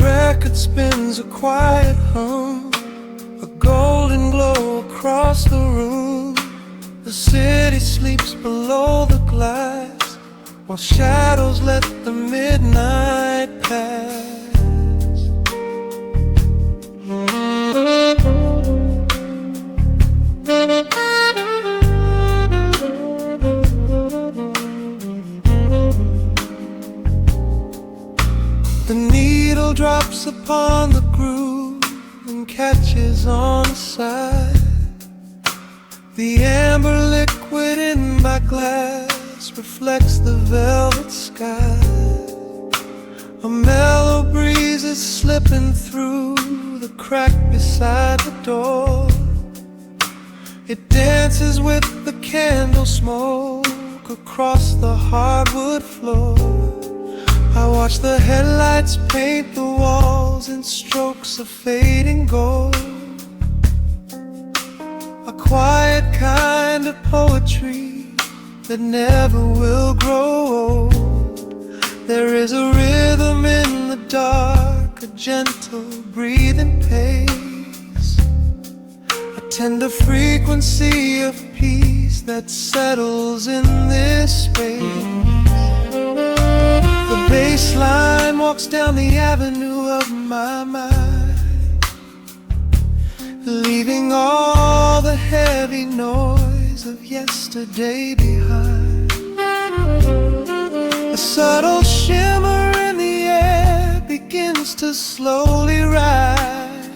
record spins a quiet hum, a golden glow across the room. The city sleeps below the glass, while shadows let the midnight pass. The needle drops upon the groove and catches on the side. The amber liquid in my glass reflects the velvet sky. A mellow breeze is slipping through the crack beside the door. It dances with the candle smoke across the hardwood floor. I watch the headlights paint the walls in strokes of fading gold. A quiet kind of poetry that never will grow old. There is a rhythm in the dark, a gentle breathing pace, a tender frequency of peace that settles in this space. The bass line walks down the avenue of my mind, leaving all the heavy noise of yesterday behind. A subtle shimmer in the air begins to slowly rise.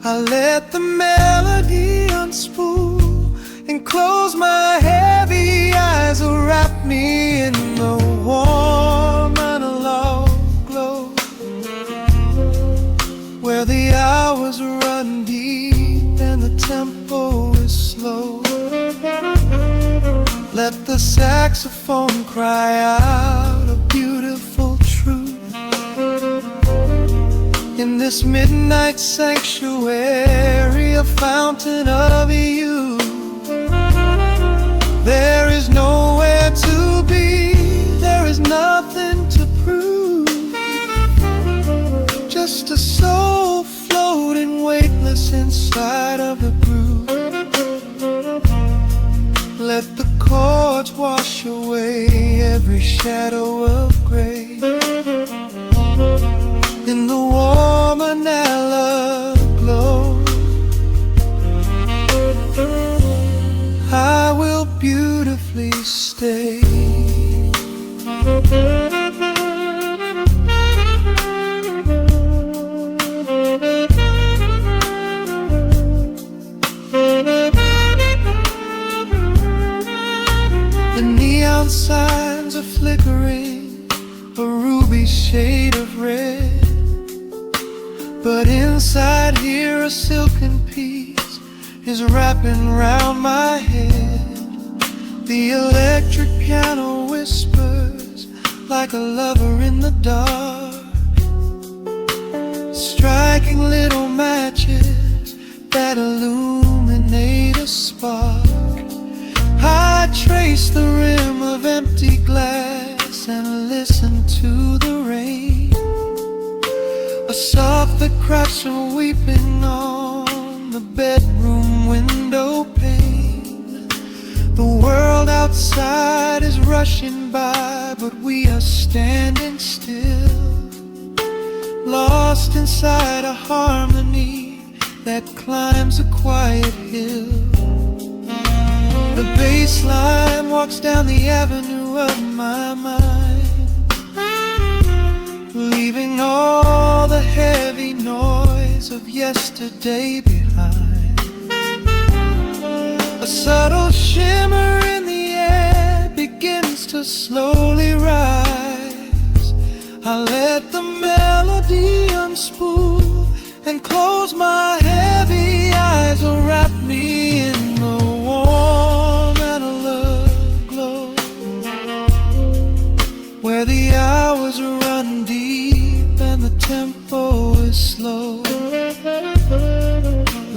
I let the melody unspool and close my heavy eyes, will wrap me in the warm analog glow, where the hours run deep and the tempo is slow. Let the saxophone cry out a beautiful truth in this midnight sanctuary, a fountain of youth. There is nowhere to be, there is nothing to prove, just a soul floating weightless inside of the groove. Let the chords wash away every shadow of gray. In the warm analog glow, I will beautifully stay. The neon signs are flickering, a ruby shade of red, but inside here a silken peace is wrapping round my head. The electric piano whispers like a lover in the dark, striking little matches that illuminate a spark. I trace the rim of empty glass and listen to the rain, a soft that cries from weeping on the bedroom window pane. The world outside is rushing by, but we are standing still, lost inside a harmony that climbs a quiet hill. The bass line walks down the avenue of my mind, leaving all the heavy noise of yesterday behind. A subtle shimmer in the air begins to slowly rise. I let the melody unspool and close my heavy eyes, will wrap me in the warm analog glow, where the hours run deep and the tempo is slow.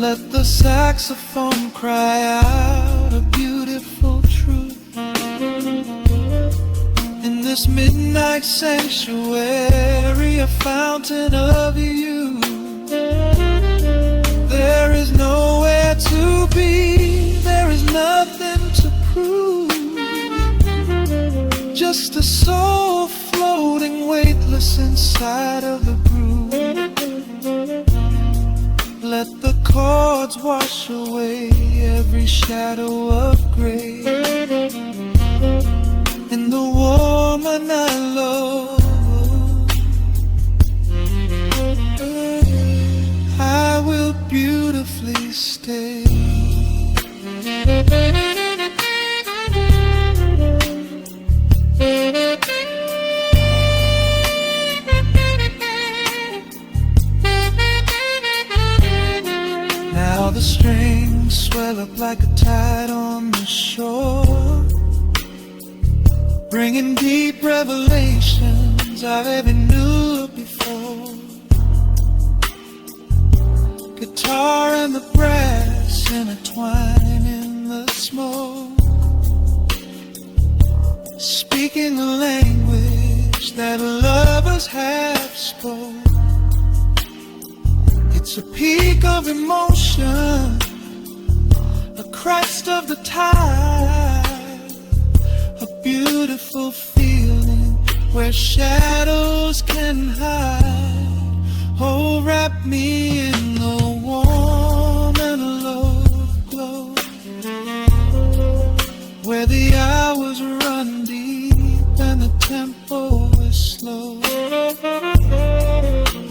Let the saxophone cry out a beautiful truth in this this midnight sanctuary, a fountain of you. There is nowhere to be, there is nothing to prove. Just a soul floating weightless inside of the groove. Let the chords wash away every shadow of gray. In the woman I love, I will beautifully stay. Now the strings swell up like a tide on the shore, bringing deep revelations I've ever knew before. Guitar and the brass intertwine in the smoke, speaking a language that lovers have spoke. It's a peak of emotion, a crest of the tide, a beautiful feeling where shadows can hide. Oh, wrap me in the warm and love glow, where the hours run deep and the tempo is slow.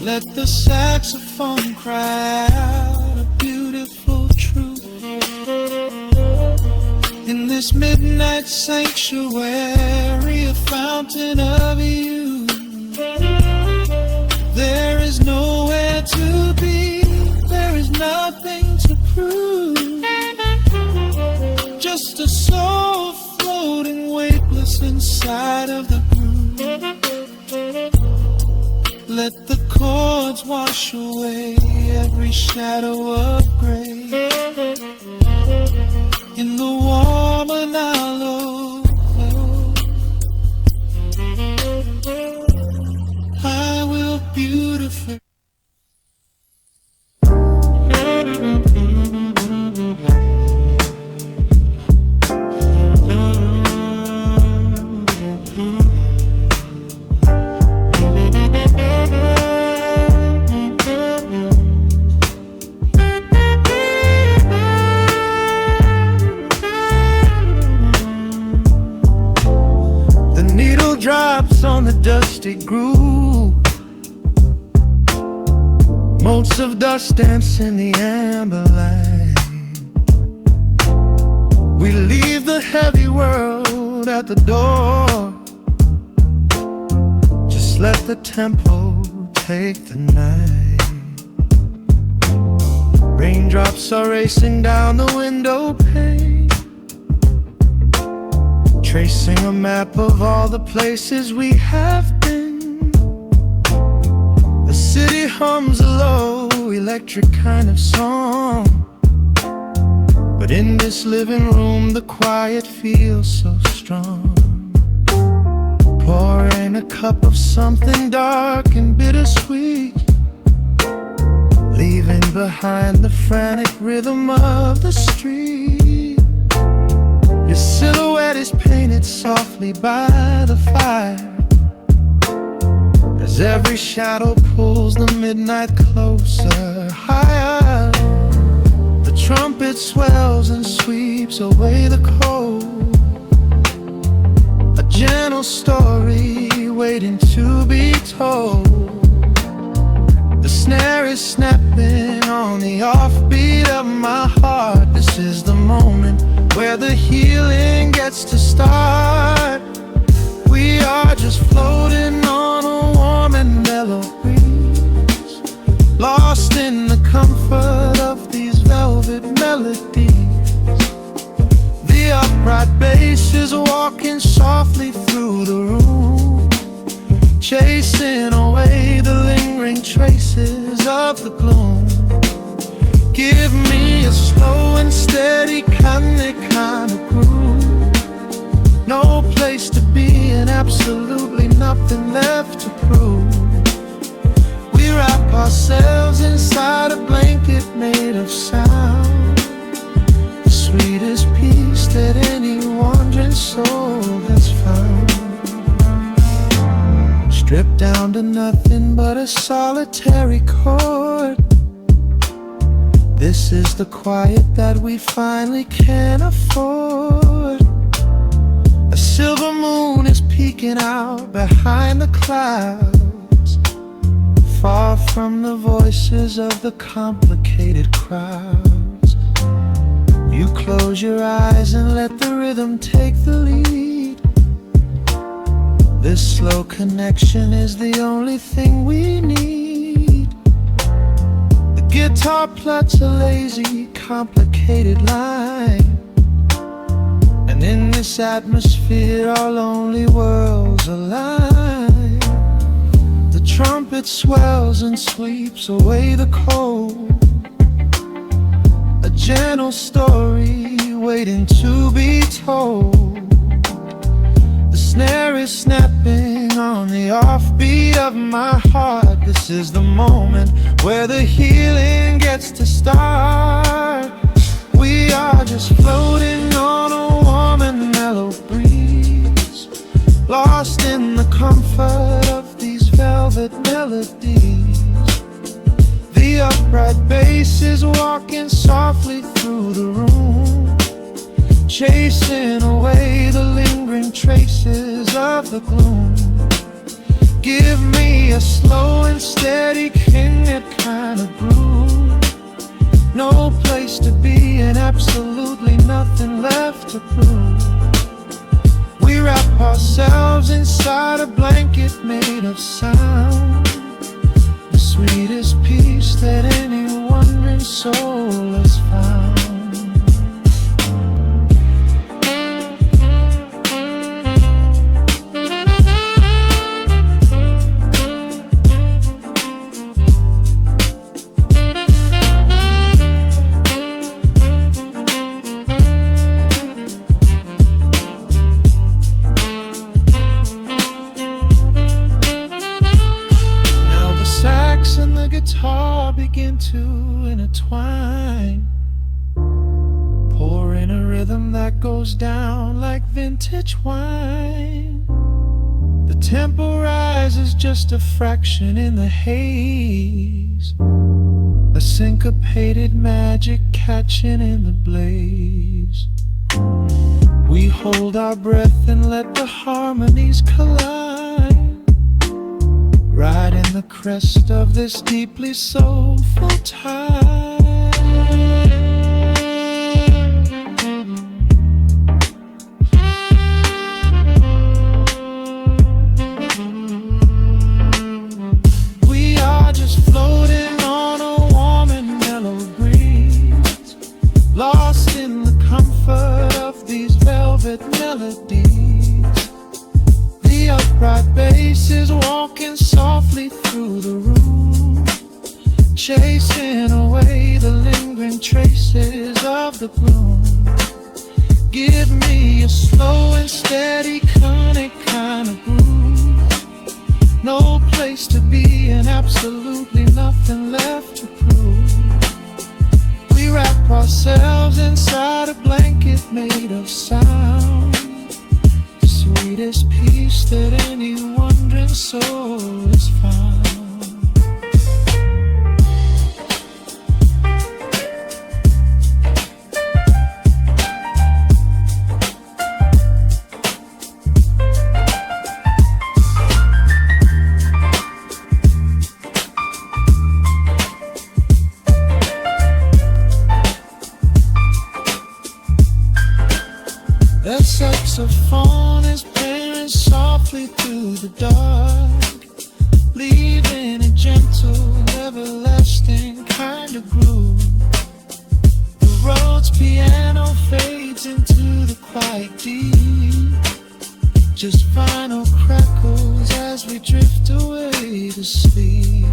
Let the saxophone cry out a beautiful truth. In this midnight sanctuary, a fountain of you. There is nowhere to be, there is nothing to prove. Just a soul floating weightless inside of the groove. Let the chords wash away every shadow of gray. In the warm and hollow, I will beautifully. Drops on the dusty groove, motes of dust dance in the amber light. We leave the heavy world at the door, just let the tempo take the night. Raindrops are racing down the window pane, tracing a map of all the places we have been. The city hums a low, electric kind of song, but in this living room the quiet feels so strong. Pouring a cup of something dark and bittersweet, leaving behind the frantic rhythm of the street. Your silhouette is painted softly by the fire, as every shadow pulls the midnight closer, higher. The trumpet swells and sweeps away the cold, a gentle story waiting to be told. The snare is snapping on the offbeat of my heart. This is the moment where the healing gets to start. We are just floating on a warm and mellow breeze, lost in the comfort of these velvet melodies. The upright bass is walking softly through the room, chasing away the lingering traces of the gloom. Give me a slow and steady kind of groove, no place to be in absolutely nothing left to prove. We wrap ourselves inside a blanket made of sound, the sweetest peace that any wandering soul has found. Stripped down to nothing but a solitary chord, this is the quiet that we finally can afford. A silver moon is peeking out behind the clouds, far from the voices of the complicated crowds. You close your eyes and let the rhythm take the lead. This slow connection is the only thing we need. The guitar plucks a lazy, complicated line, and in this atmosphere our lonely worlds align. The trumpet swells and sweeps away the cold, a gentle story waiting to be told. The snare is snapping on the offbeat of my heart. This is the moment where the healing gets to start. We are just floating on a warm and mellow breeze, lost in the comfort of these velvet melodies. The upright bass is walking softly through the room, chasing away the lingering traces of the gloom. Give me a slow and steady it kind of groove. No place to be and absolutely nothing left to prove. We wrap ourselves inside a blanket made of sound, the sweetest peace that any wandering soul has found. And the guitar begin to intertwine, pouring a rhythm that goes down like vintage wine. The tempo rises just a fraction in the haze, a syncopated magic catching in the blaze. We hold our breath and let the harmonies collide, right in the crest of this deeply soulful tide. We are just floating on a warm and mellow breeze, lost in the comfort of these velvet melodies. The upright bass is walking softly through the room, chasing away the lingering traces of the gloom. Give me a slow and steady conic kind of groove. No place to be and absolutely nothing left to prove. We wrap ourselves inside a blanket made of sound, the sweetest peace that any wandering soul has found. That saxophone is playing softly through the dark, leaving a gentle, everlasting kind of groove. The Rhodes piano fades into the quiet deep, just final crackles as we drift away to sleep.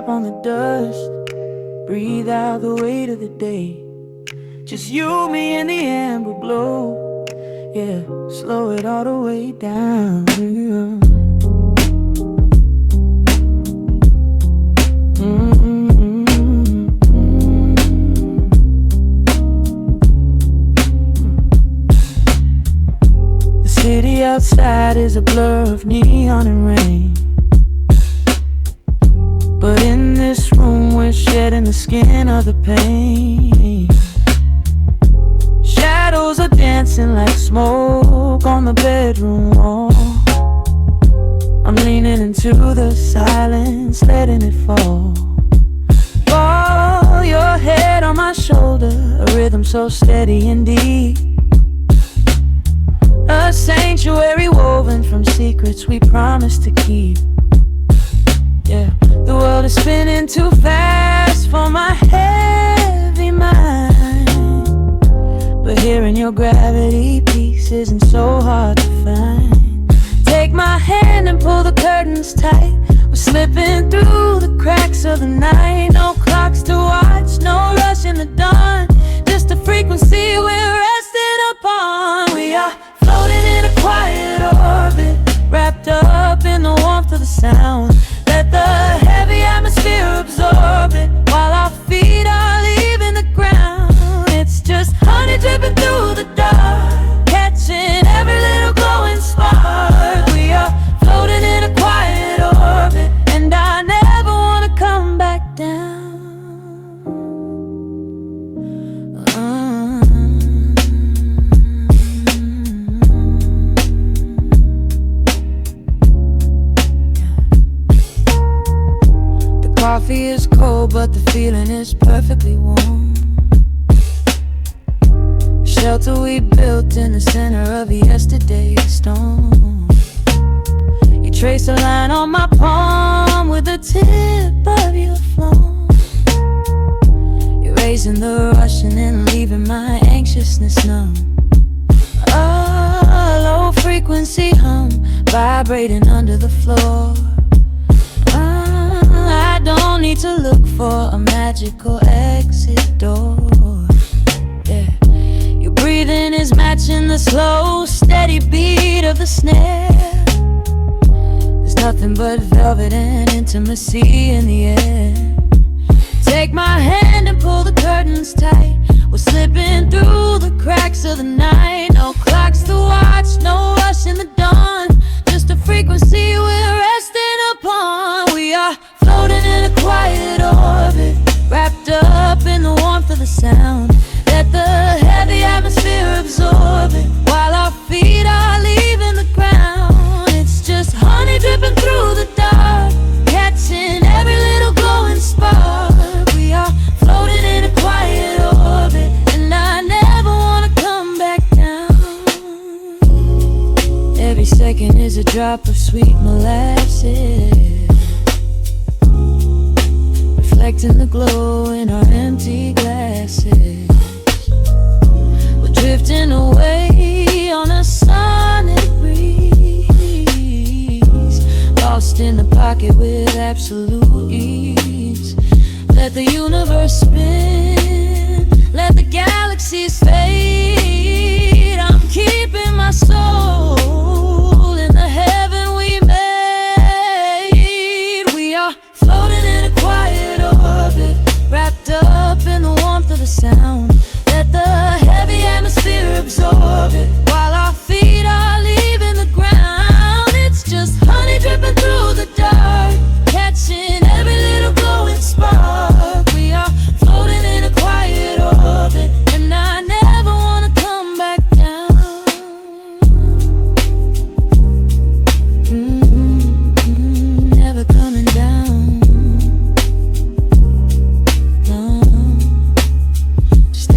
drop on the dust. Breathe out the weight of the day. Just you, me, and the amber glow. Yeah, slow it all the way down. The city outside is a blur of neon and rain, but in this room we're shedding the skin of the pain. Shadows are dancing like smoke on the bedroom wall. I'm leaning into the silence, letting it fall. Fall your head on my shoulder, a rhythm so steady and deep. A sanctuary woven from secrets we promised to keep. Yeah, the world is spinning too fast for my heavy mind, but hearing your gravity piece isn't so hard to find. Take my hand and pull the curtains tight. We're slipping through the cracks of the night. No clocks to watch, no rush in the dawn. Just a frequency we're resting upon. We are floating in a quiet orbit, wrapped up in the warmth of the sound. Let the heavy atmosphere absorb it, while our feet are leaving the ground. It's just honey dripping through the dark, catching every little glowing spark. We are floating in a quiet orbit, and I never wanna come back down. Coffee is cold, but the feeling is perfectly warm. Shelter we built in the center of yesterday's storm. You trace a line on my palm with the tip of your phone, erasing the rush and then leaving my anxiousness numb. A low frequency hum vibrating under the floor. I don't need to look for a magical exit door. Yeah, your breathing is matching the slow, steady beat of the snare. There's nothing but velvet and intimacy in the air. Take my hand and pull the curtains tight. We're slipping through the cracks of the night. No clocks to watch, no rush in the dawn. Just a frequency we're resting upon. We are floating in a quiet orbit, wrapped up in the warmth of the sound. Let the heavy atmosphere absorb it, while our feet are leaving the ground. It's just honey dripping through the dark, catching every little glowing spark. We are floating in a quiet orbit, and I never wanna come back down. Every second is a drop of sweet molasses, reflecting the glow in our empty glasses. We're drifting away on a sonic breeze, lost in the pocket with absolute ease. Let the universe spin, let the galaxies fade. I'm keeping my soul in the heaven we made. We are floating in a quiet orbit, wrapped up in the warmth of the sound. Let the heavy atmosphere absorb it, while our feet are leaving the ground. It's just honey dripping through the dark, catching every little glowing spark. We are floating in a quiet orbit, and I never wanna come back down. Never coming down. No, just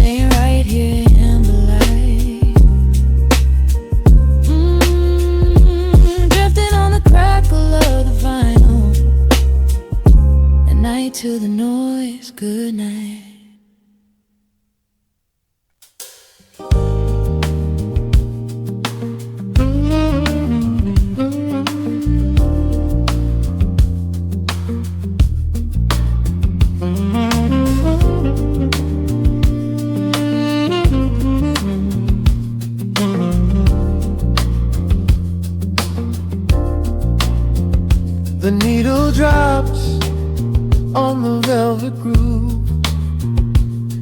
the groove.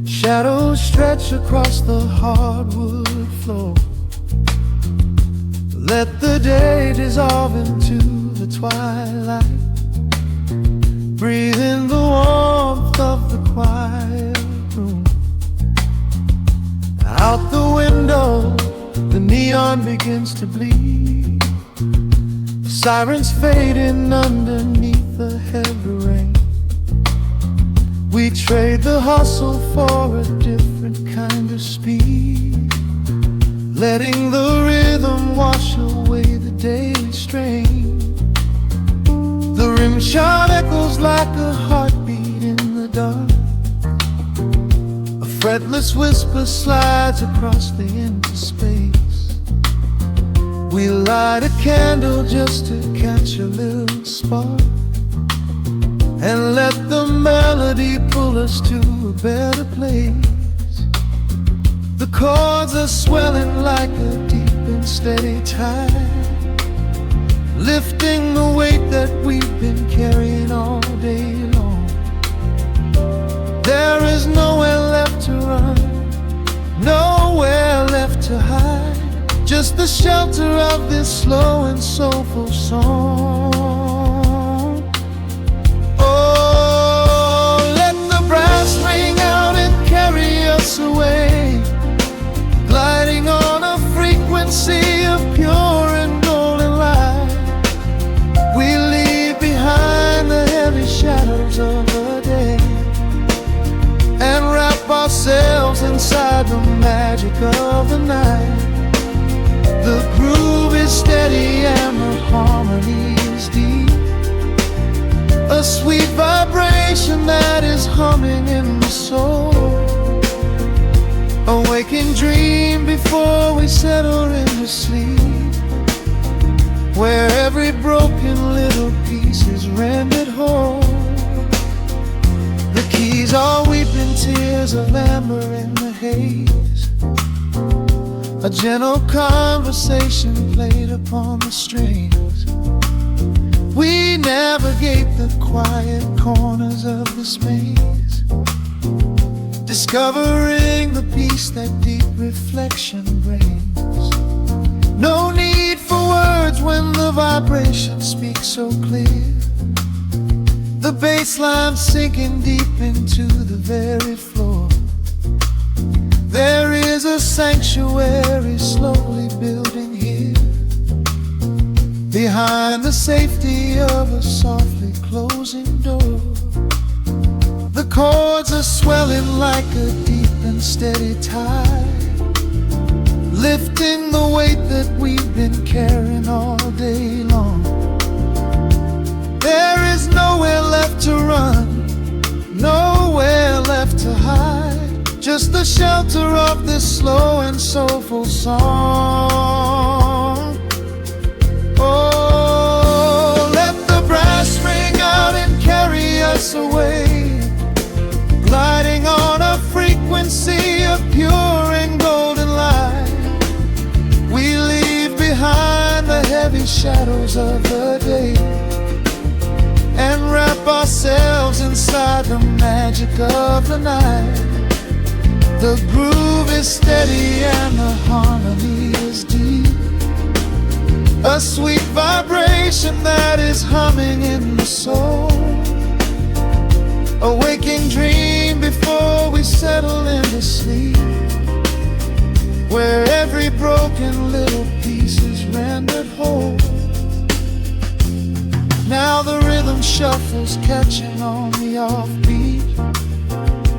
Shadows stretch across the hardwood floor. Let the day dissolve into the twilight. Breathe in the warmth of the quiet room. Out the window, the neon begins to bleed. Sirens fading underneath the heavy rain. We trade the hustle for a different kind of speed, letting the rhythm wash away the daily strain. The rim shot echoes like a heartbeat in the dark. A fretless whisper slides across the empty space. We light a candle just to catch a little spark, and let the melody pull us to a better place. The chords are swelling like a deep and steady tide, lifting the weight that we've been carrying all day long. There is nowhere left to run, nowhere left to hide, just the shelter of this slow and soulful song. Oh, let the brass ring out and carry us away, gliding on a frequency of pure and golden light. We leave behind the heavy shadows of the day and wrap ourselves inside the magic of the night. The groove is steady and the harmony is deep, a sweet vibration that is humming in the soul. A waking dream before we settle into sleep, where every broken little piece is rendered whole. The keys are weeping tears of amber in the haze, a gentle conversation played upon the strings. We navigate the quiet corners of this maze, discovering the peace that deep reflection brings. No need for words when the vibration speaks so clear. The bass line sinking deep into the very floor. There is a sanctuary slowly building here, behind the safety of a softly closing door. The chords are swelling like a deep and steady tide, lifting the weight that we've been carrying all day long. There is nowhere left to run, nowhere left to hide, just the shelter of this slow and soulful song. Oh, let the brass ring out and carry us away, gliding on a frequency of pure and golden light. We leave behind the heavy shadows of the day and wrap ourselves inside the magic of the night. The groove is steady and the harmony is deep, a sweet vibration that is humming in the soul. A waking dream before we settle into sleep, where every broken little piece is rendered whole. Now the rhythm shuffles, catching on the offbeat,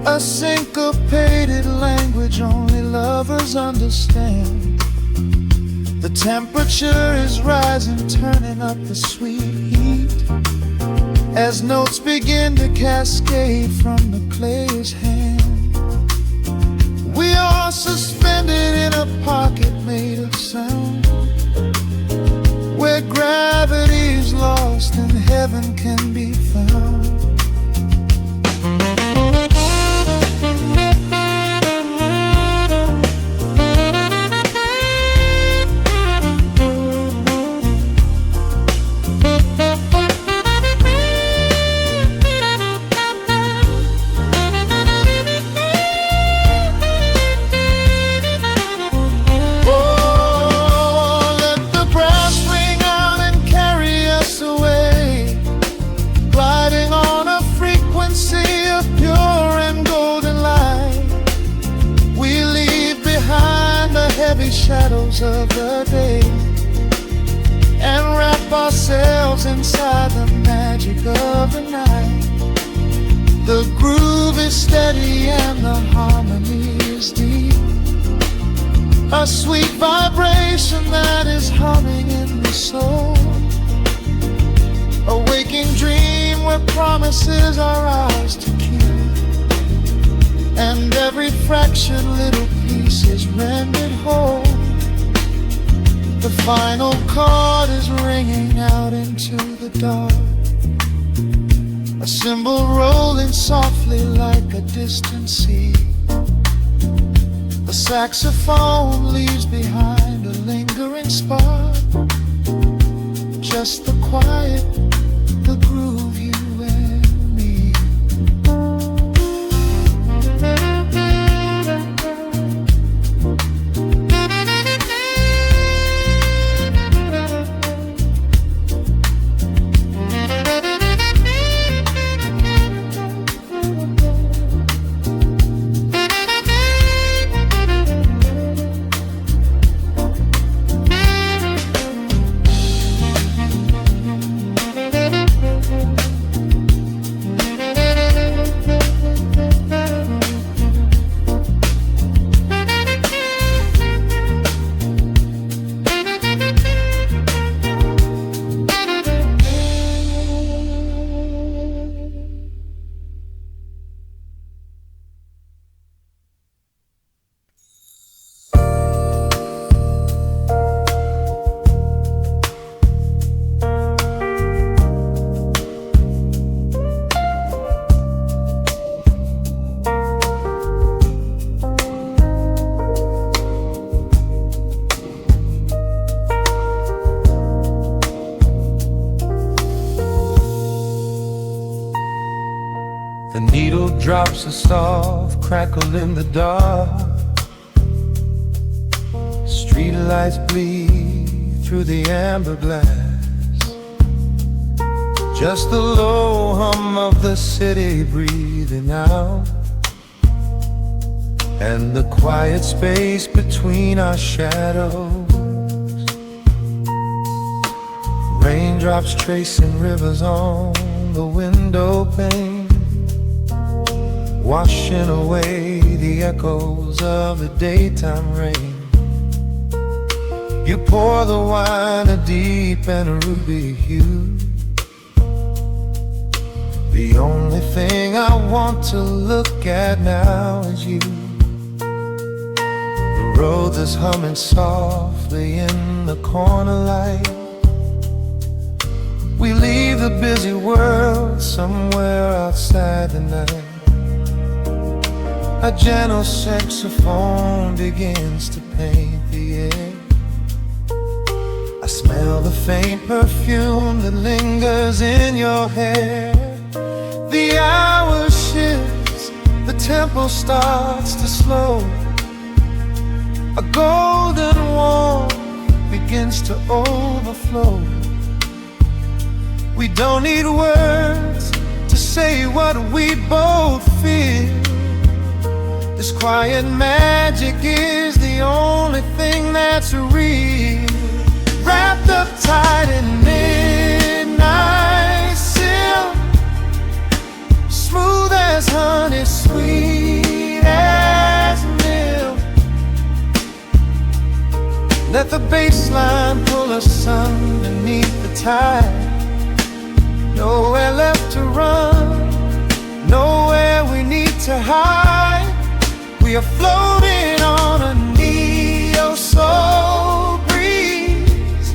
a syncopated language only lovers understand. The temperature is rising, turning up the sweet heat, as notes begin to cascade from the player's hand. We are suspended in a pocket made of sound, where gravity is lost and heaven can be found. the day and wrap ourselves inside the magic of the night. The groove is steady and the harmony is deep, a sweet vibration that is humming in the soul, a waking dream where promises are ours to keep, and every fractured little piece is rendered whole. The final chord is ringing out into the dark, a cymbal rolling softly like a distant sea. The saxophone leaves behind a lingering spark, just the quiet, the groove, you and me. The needle drops a soft crackle in the dark. Street lights bleed through the amber glass. Just the low hum of the city breathing out, and the quiet space between our shadows. Raindrops tracing rivers on the window pane, washing away the echoes of the daytime rain. You pour the wine a deep and a ruby hue. The only thing I want to look at now is you. The road is humming softly in the corner light. We leave the busy world somewhere outside the night. A gentle saxophone begins to paint the air. I smell the faint perfume that lingers in your hair. The hour shifts, the tempo starts to slow. A golden warmth begins to overflow. We don't need words to say what we both feel. This quiet magic is the only thing that's real. Wrapped up tight in midnight silk, smooth as honey, sweet as milk. Let the bass line pull us underneath the tide. Nowhere left to run, nowhere we need to hide. We are floating on a neo-soul breeze,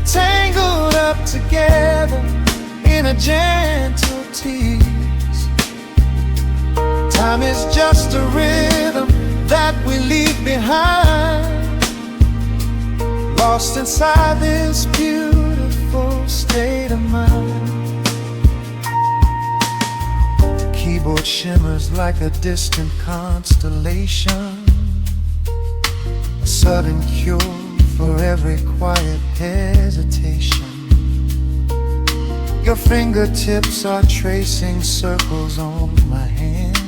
tangled up together in a gentle tease. Time is just a rhythm that we leave behind, lost inside this beautiful state of mind. Keyboard shimmers like a distant constellation, a sudden cure for every quiet hesitation. Your fingertips are tracing circles on my hand.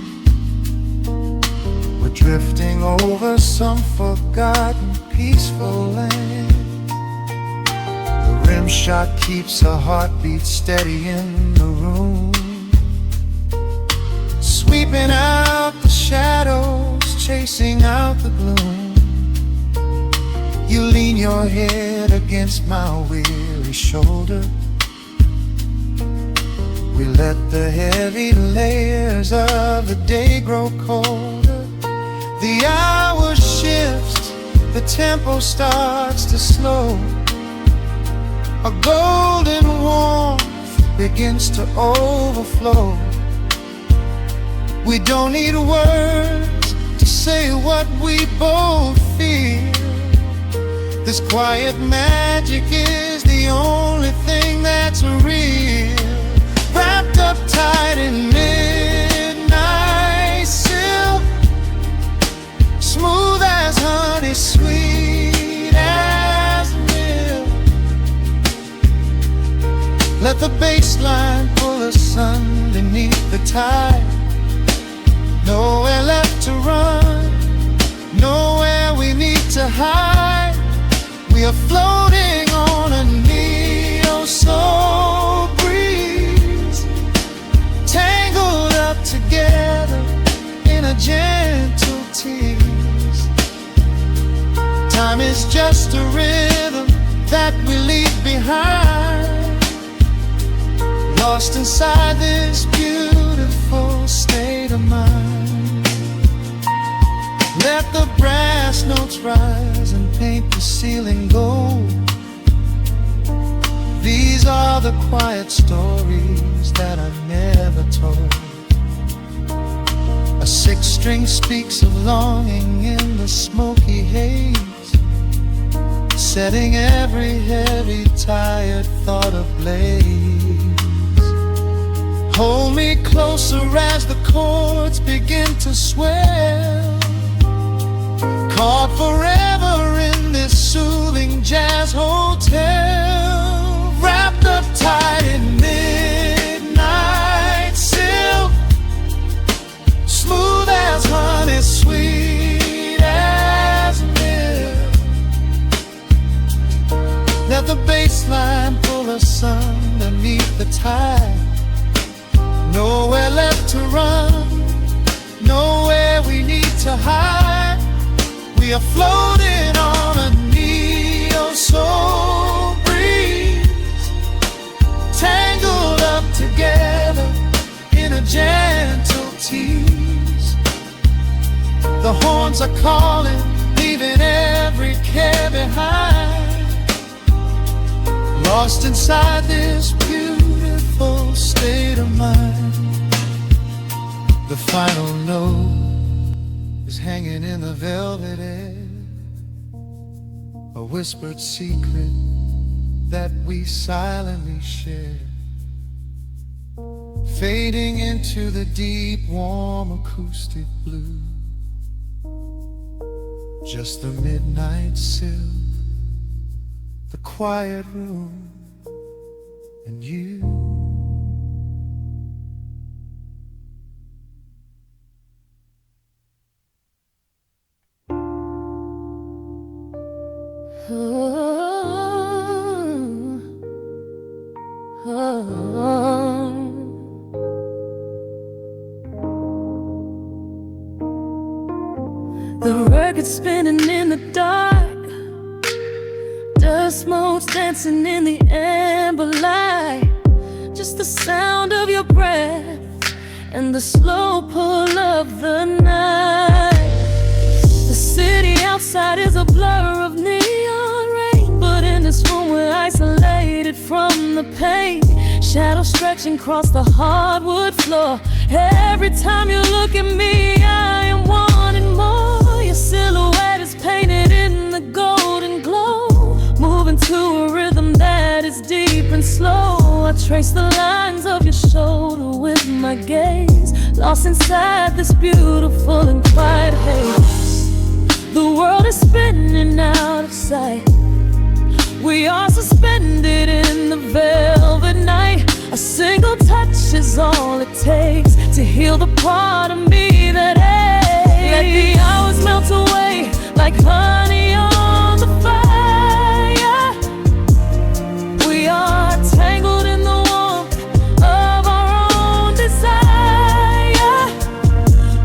We're drifting over some forgotten peaceful land. The rim shot keeps a heartbeat steady in the room, sweeping out the shadows, chasing out the gloom. You lean your head against my weary shoulder. We let the heavy layers of the day grow colder. The hour shifts, the tempo starts to slow. A golden warmth begins to overflow. We don't need words to say what we both feel. This quiet magic is the only thing that's real. Wrapped up tight in midnight silk, smooth as honey, sweet as milk. Let the bass line pull us underneath the tide. Nowhere left to run, nowhere we need to hide. We are floating on a neo-soul breeze, tangled up together in a gentle tease. Time is just a rhythm that we leave behind, lost inside this beautiful state of mind. Let the brass notes rise and paint the ceiling gold. These are the quiet stories that I never told. A sixth string speaks of longing in the smoky haze, setting every heavy, tired thought ablaze. Hold me closer as the chords begin to swell, caught forever in this soothing jazz hotel. Wrapped up tight in midnight silk, smooth as honey, sweet as milk. Let the bass line pull us underneath the tide. Nowhere left to run, nowhere we need to hide. We are floating on a neo-soul breeze, tangled up together in a gentle tease. The horns are calling, leaving every care behind, lost inside this beautiful state of mind. The final note is hanging in the velvet air, a whispered secret that we silently share, fading into the deep, warm acoustic blue. Just the midnight silk, the quiet room, and you. The record's spinning in the dark, dust motes dancing in the amber light. Just the sound of your breath and the slow pull of the night. The city outside is a blur of neon rain, but in this room we're isolated from the pain. Shadows stretching across the hardwood floor. Every time you look at me, I am wanting more. Your silhouette is painted in the golden glow, moving to a rhythm that is deep and slow. I trace the lines of your shoulder with my gaze, lost inside this beautiful and quiet haze. The world is spinning out of sight. We are suspended in the velvet night. A single touch is all it takes to heal the part of me that aches. Let the hours honey on the fire. We are tangled in the warmth of our own desire.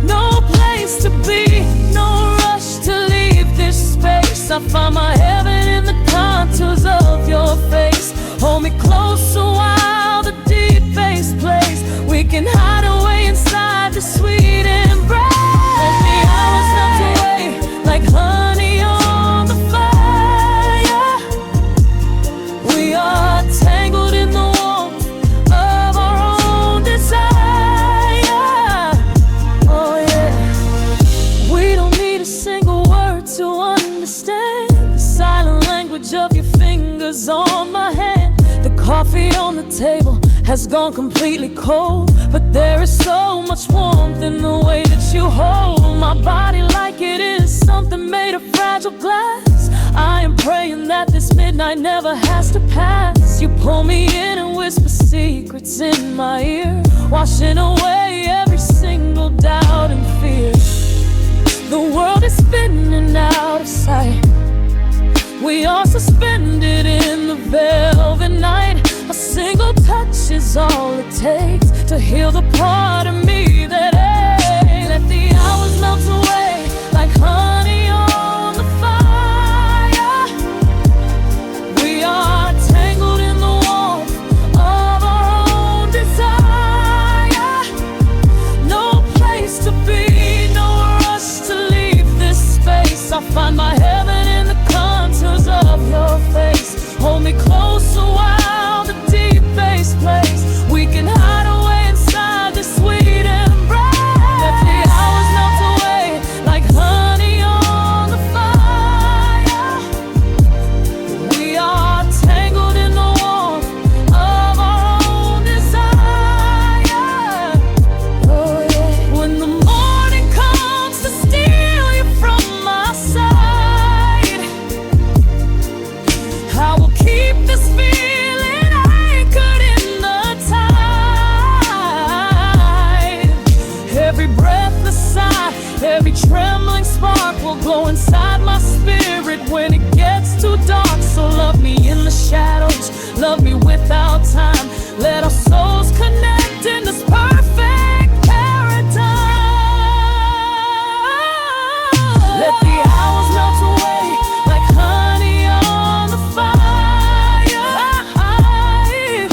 No place to be, no rush to leave this space. I find my heaven in the contours of your face. Hold me closer while the deep bass plays. We can hide away inside the sweet embrace. Let the hours melt away like honey on the fire. We are tangled in the warmth of our own desire. Oh yeah. We don't need a single word to understand the silent language of your fingers on my hand. The coffee on the table has gone completely cold, but there is so much warmth in the way that you hold my body like it is something made of fragile glass. I am praying that this midnight never has to pass. You pull me in and whisper secrets in my ear, washing away every single doubt and fear. The world is spinning out of sight. We are suspended in the velvet night. A single touch is all it takes to heal the part of me that aches. Let the hours melt away like honey on the fire. We are tangled in the warmth of our own desire. No place to be, no rush to leave this space. I find my heaven in the contours of your face. Hold me closer while the deep bass plays. We can hide away inside the sweet embrace. Let the hours melt away like honey on the fire. We are tangled in the warmth of our own desire. Oh yeah. When the morning comes to steal you from my side, I will keep this feeling anchored in the tide. Every breathless sigh, every trembling spark will glow inside my spirit when it gets too dark. So love me in the shadows, love me without time. Let our souls connect in this perfect paradise. Let the hours melt away like honey on the fire.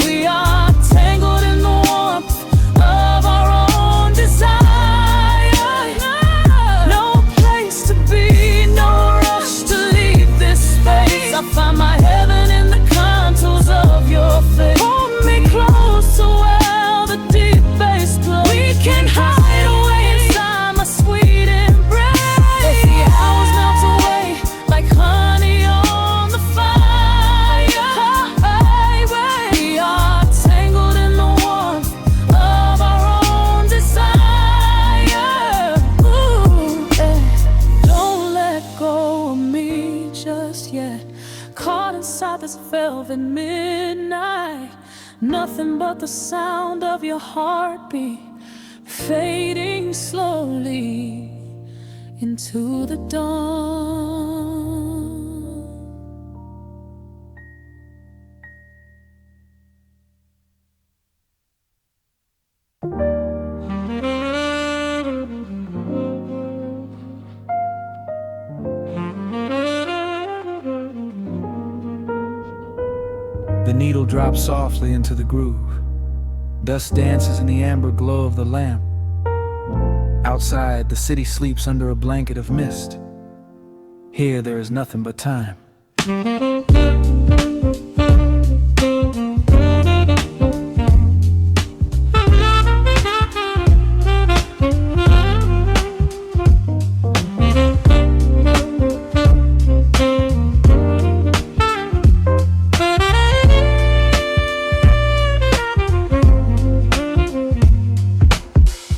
We are tangled in the warmth of our own desire. No place to be, no rush to leave this space. I find my heaven in the contours of your face. Hold me closer while the deep bass plays. We can hide away inside my sweet embrace. Let the hours melt away like honey on the fire. We are tangled in the warmth of our own desire. Ooh, yeah. Don't let go of me just yet. Caught inside this velvet midnight. Nothing but the sound of your heartbeat fading slowly into the dawn. The needle drops softly into the groove. Dust dances in the amber glow of the lamp. Outside, the city sleeps under a blanket of mist. Here, there is nothing but time.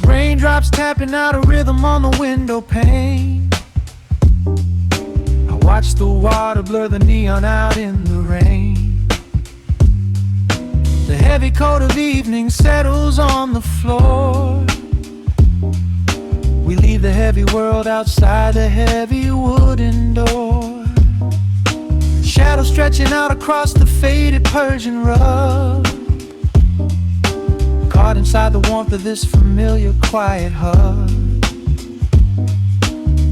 Raindrops tapping out a rhythm on the window pane. I watch the water blur the neon out in the rain. The heavy coat of evening settles on the floor. We leave the heavy world outside the heavy wooden door. Shadow stretching out across the faded Persian rug, caught inside the warmth of this familiar quiet hug.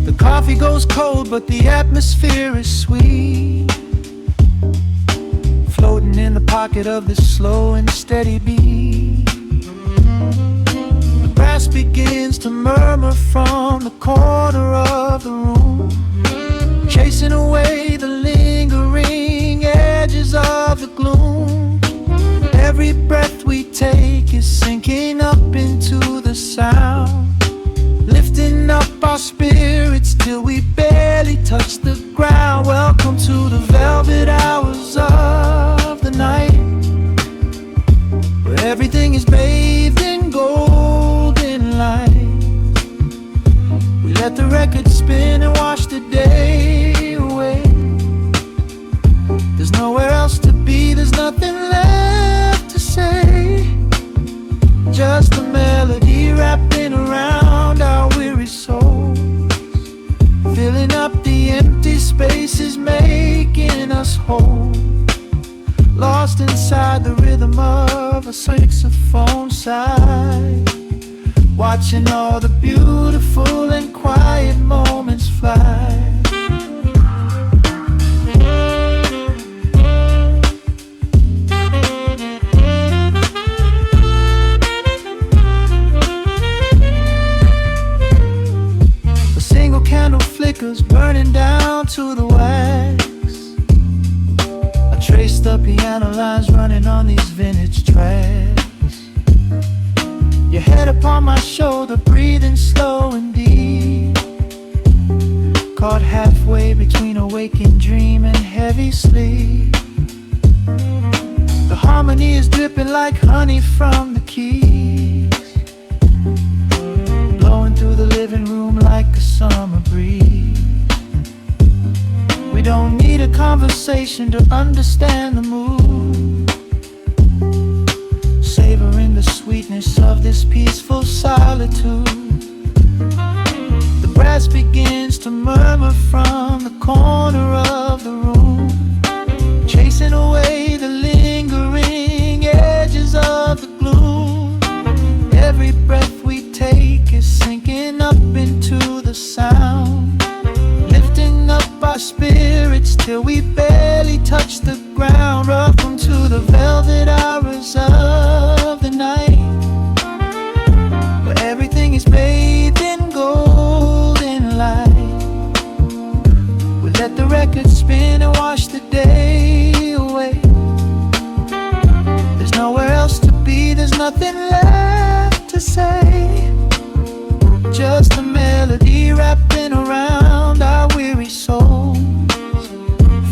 The coffee goes cold, but the atmosphere is sweet, floating in the pocket of this slow and steady beat. The brass begins to murmur from the corner of the room, chasing away the lingering edges of the gloom. Every breath we take is sinking up into the sound, lifting up our spirits till we barely touch the ground. Welcome to the velvet hours of the night, where everything is bathed in golden light. We let the record spin and wash the day away. There's nowhere else to be, there's nothing left to say. Just a melody wrapping around our weary souls, filling up the empty spaces, making us whole. Lost inside the rhythm of a saxophone sigh, watching all the beautiful and quiet moments fly. Candle flickers burning down to the wax. I trace the piano lines running on these vintage tracks. Your head upon my shoulder, breathing slow and deep, caught halfway between a waking dream and heavy sleep. The harmony is dripping like honey from the keys, blowing through the living room like a summer breeze. We don't need a conversation to understand the mood, savoring the sweetness of this peaceful solitude. The brass begins to murmur from the corner of the room, chasing away the lingering edges of the gloom. Every breath we take is sinking up into the sound, lifting up our spirits till we barely touch the ground. Welcome to the velvet hours of the night, where everything is bathed in golden light. We let the record spin and wash the day away. There's nowhere else to be, there's nothing left to say. Just a melody wrapping around our weary souls,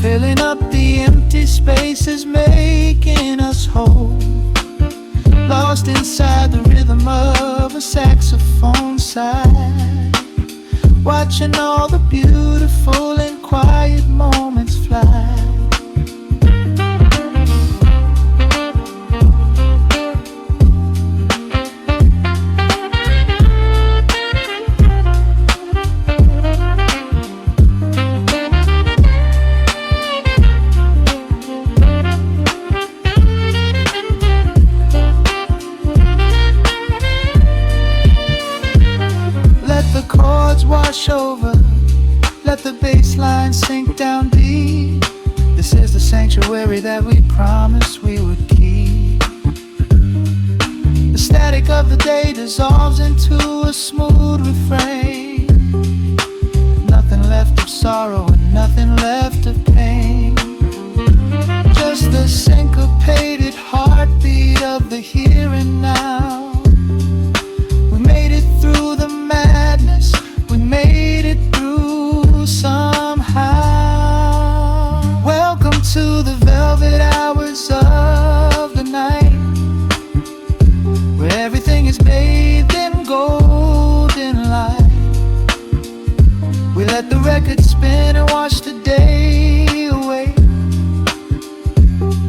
filling up the empty spaces, making us whole. Lost inside the rhythm of a saxophone sigh, watching all the beautiful and quiet moments fly. Wash over, let the bass line sink down deep. This is the sanctuary that we promised we would keep. The static of the day dissolves into a smooth refrain. Nothing left of sorrow and nothing left of pain, just the syncopated heartbeat of the here and now. We made it through the madness, we made it through somehow. Welcome to the velvet hours of the night, where everything is bathed in golden light. We let the record spin and wash the day away.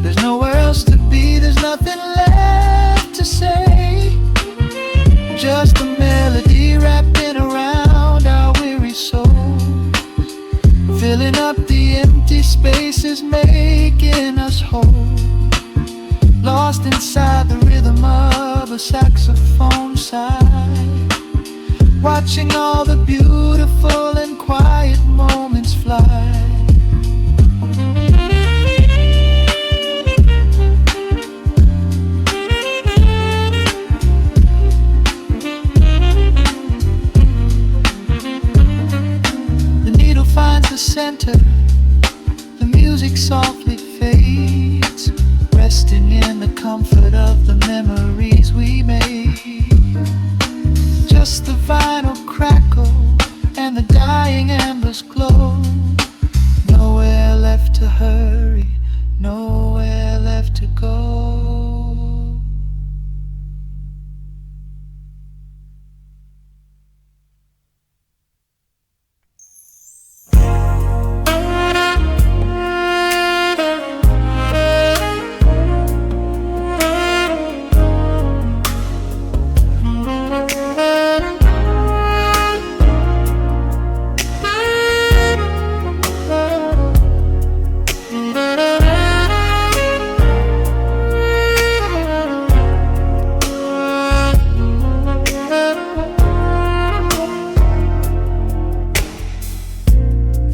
There's nowhere else to be, there's nothing left to say. Just a melody wrapping around is making us whole, lost inside the rhythm of a saxophone sigh, watching all the beautiful and quiet moments fly. The needle finds the center, the music softly fades, resting in the comfort of the memories we made. Just the vinyl crackle and the dying embers glow. Nowhere left to hurry, nowhere left to go.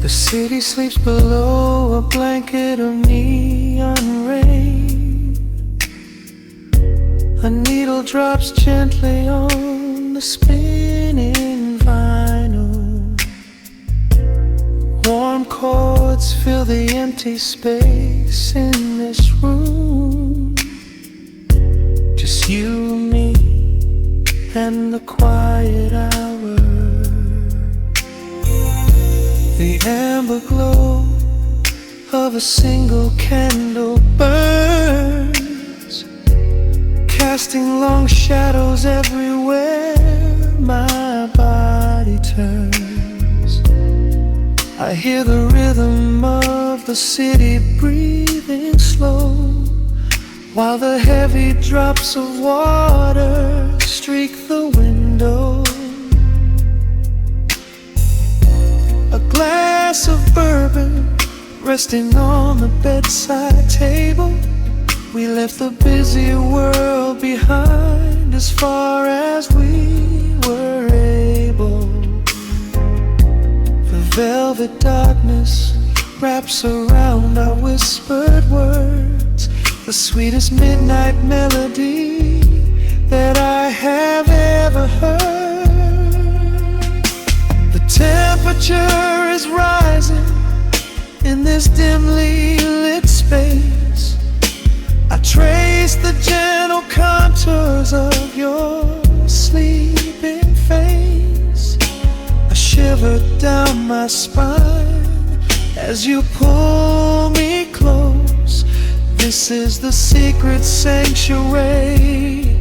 The city sleeps below a blanket of neon rain. A needle drops gently on the spinning vinyl. Warm chords fill the empty space in this room. Just you, me, and the quiet hour. The amber glow of a single candle burns, casting long shadows everywhere my body turns. I hear the rhythm of the city breathing slow, while the heavy drops of water streak the window. A glass of bourbon resting on the bedside table. We left the busy world behind as far as we were able. The velvet darkness wraps around our whispered words, the sweetest midnight melody that I have ever heard. The temperature is rising in this dimly lit space. I trace the gentle contours of your sleeping face. A shiver down my spine as you pull me close. This is the secret sanctuary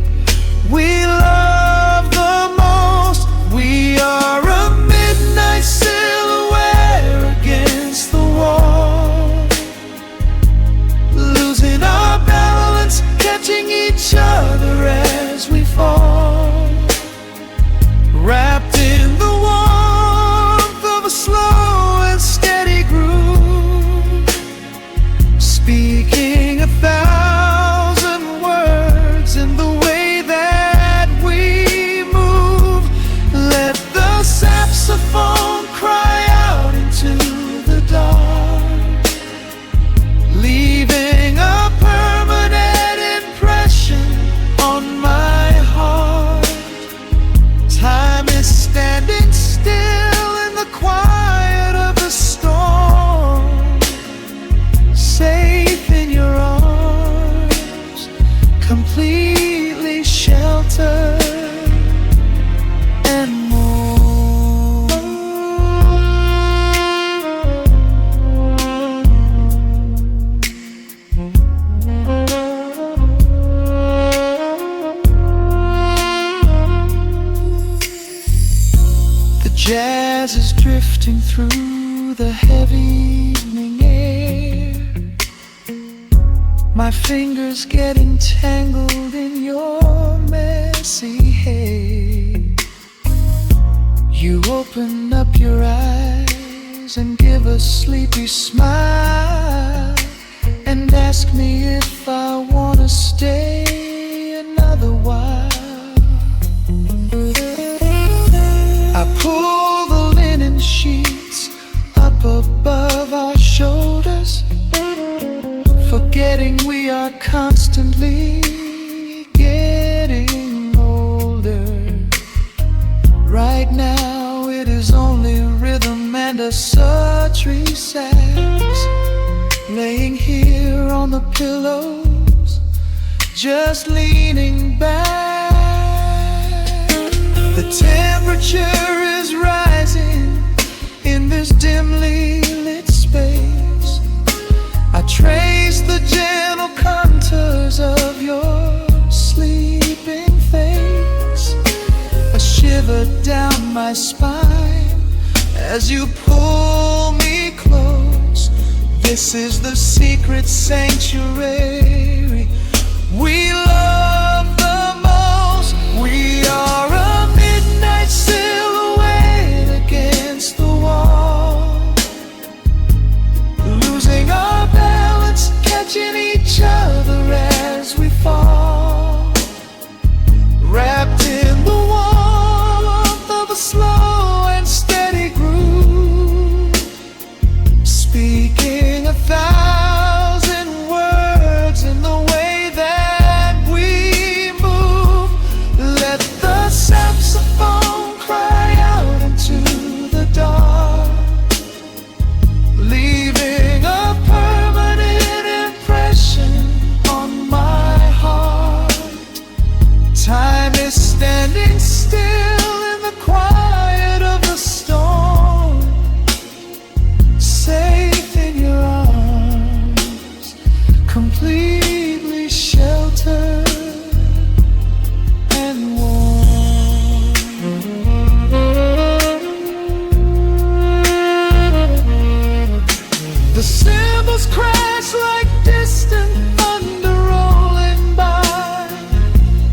we love the most. We are a midnight silhouette against the wall, losing our balance, catching each other as we fall, wrapped in the warmth of a slow and steady groove, speaking 1,000 words in the way that we move. Let the saxophone cry out into the dark, leaving a permanent impression on my heart. Time is standing still in the quiet of the storm, safe in your arms, completely sheltered and more. The jazz is drifting through the heavy evening air, my fingers get entangled in your messy hair. You open up your eyes and give a sleepy smile, and ask me if I wanna stay another while. I pull the linen sheets up above our shoulders, forgetting we are constantly getting older. Right now it is only rhythm and a sultry sax, laying here on the pillows, just leaning back. The temperature is rising in this dimly lit space. I trace the gentle contours of your sleeping face, a shiver down my spine as you pull me close. This is the secret sanctuary we love the most. We are a midnight silhouette against the wall, losing our balance, catching each other as we fall, wrapped in the warmth of a slow and steady groove, speaking 1,000 words in the way that we move. Let the saxophone cry out into the dark, leaving a permanent impression on my heart. Time is standing still in the quiet of the storm, safe in your arms, completely sheltered and warm. The cymbals crash like distant thunder rolling by,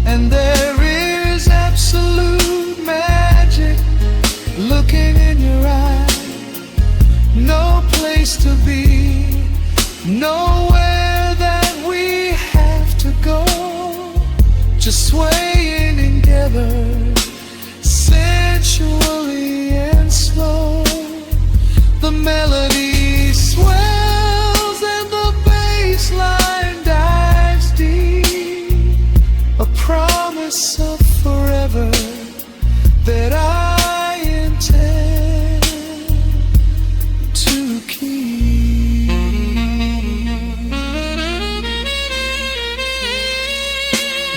and there is absolute magic looking in your eyes. No place to be, nowhere that we have to go, just swaying together, sensually and slow. The melody swells and the bass line dives deep, a promise of forever that I intend to keep.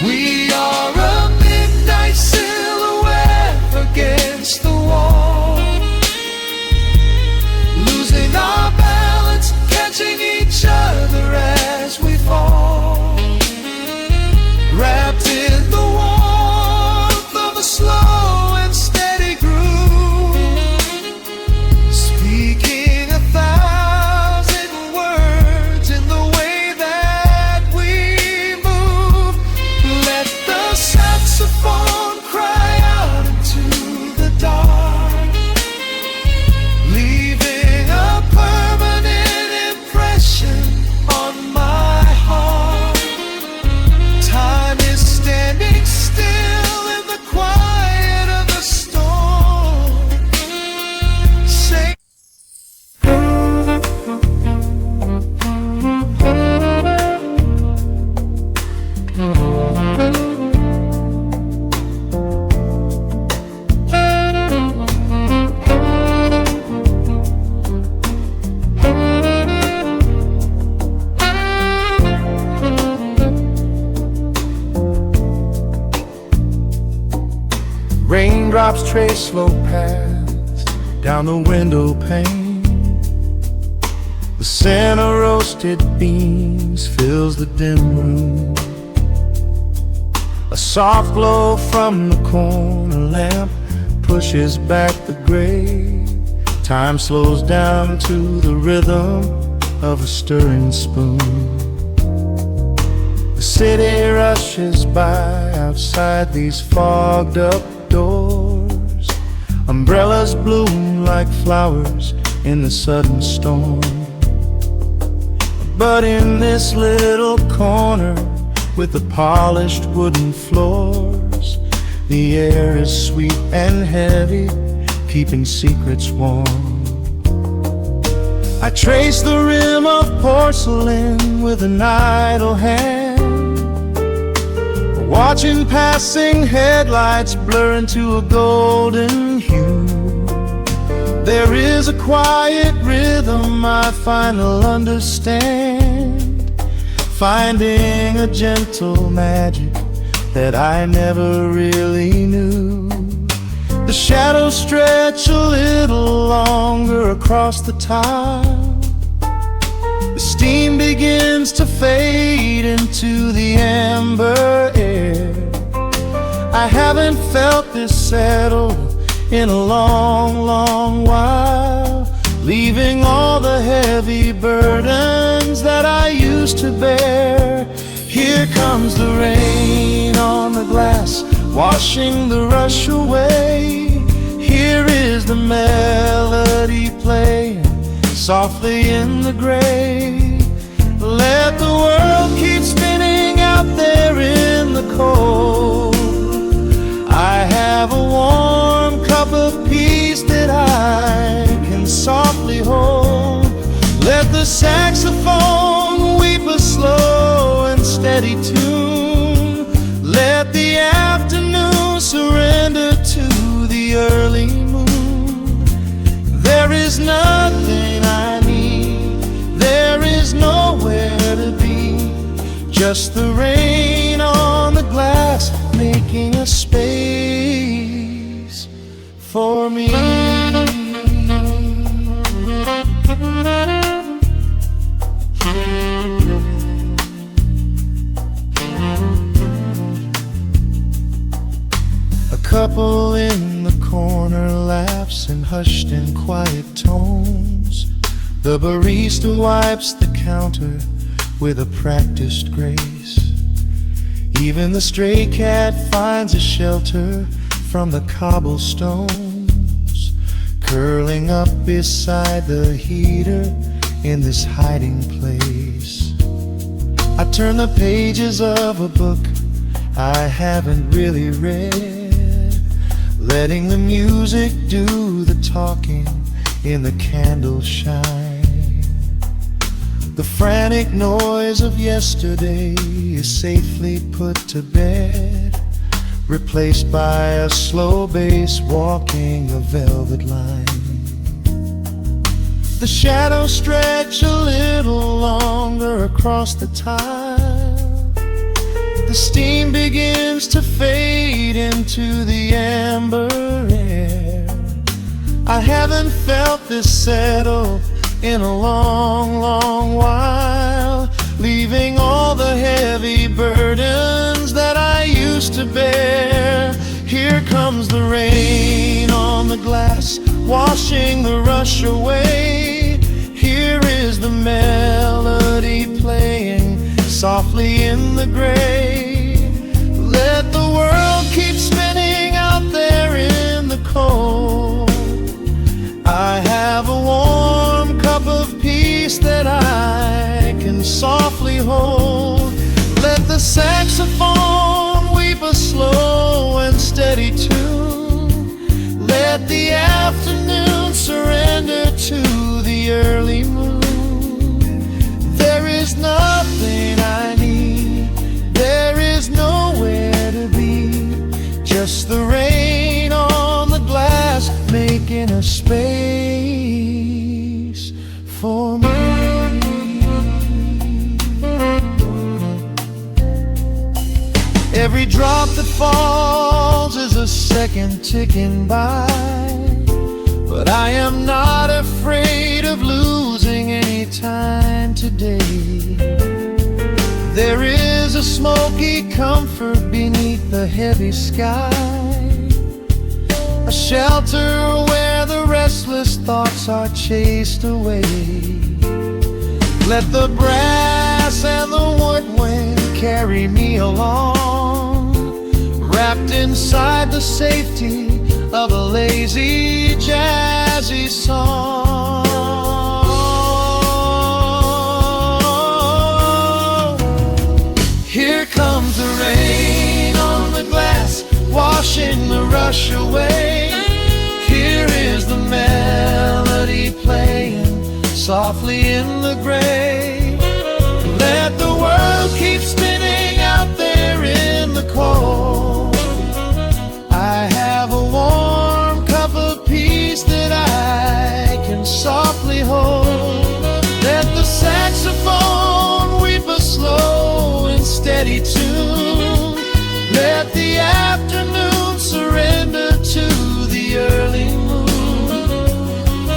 We are a midnight silhouette against the wall, losing our balance, catching each other as we fall, wrapped in the warmth of a slow and steady groove, speaking 1,000 words in the way that we move. Let the saxophone cry out into the dark, leaving a permanent impression on my heart. Time is standing still in the quiet of the storm, say raindrops trace slow paths down the window pane. The scent of roasted beans fills the dim room. A soft glow from the corner lamp pushes back the gray. Time slows down to the rhythm of a stirring spoon. The city rushes by outside these fogged up doors. Umbrellas bloom like flowers in the sudden storm. But in this little corner with the polished wooden floors, the air is sweet and heavy, keeping secrets warm. I trace the rim of porcelain with an idle hand, watching passing headlights blur into a golden hue. There is a quiet rhythm I finally understand, finding a gentle magic that I never really knew. The shadows stretch a little longer across the tile. The steam begins to fade into the amber air. I haven't felt this settled in a long, long while, leaving all the heavy burdens that I used to bear. Here comes the rain on the glass, washing the rush away. Here is the melody playing softly in the gray. Let the world keep spinning out there in the cold. I have a warm cup of peace that I can softly hold. Let the saxophone weep a slow and steady tune. Let the afternoon surrender to the early moon. There is nothing I need, there is nowhere to be, just the rain on the glass making a space for me. A couple in the corner laughs in hushed and quiet tones. The barista wipes the counter with a practiced grace. Even the stray cat finds a shelter from the cobblestones, curling up beside the heater in this hiding place. I turn the pages of a book I haven't really read, letting the music do the talking in the candle shine. The frantic noise of yesterday is safely put to bed, replaced by a slow bass walking a velvet line. The shadows stretch a little longer across the tile. The steam begins to fade into the amber air. I haven't felt this settle in a long, long while, leaving all the heavy burdens that I used to bear. Here comes the rain on the glass, washing the rush away. Here is the melody playing softly in the gray. Let the world keep spinning out there in the cold. I have a warm cup of peace that I can softly hold. Let the saxophone weep a slow and steady tune. Let the afternoon surrender to the early moon. There is nothing I need, there is nowhere to be, just the rain on the glass making a space for me. Every drop that falls is a second ticking by, but I am not afraid of losing any time today. There is a smoky comfort beneath the heavy sky, a shelter where the restless thoughts are chased away. Let the brass and the woodwind carry me along, wrapped inside the safety of a lazy, jazzy song. wash away. Here is the melody playing softly in the gray. Let the world keep spinning out there in the cold. I have a warm cup of peace that I can softly hold. Let the saxophone weep a slow and steady tune. Let the afternoon surrender to the early moon.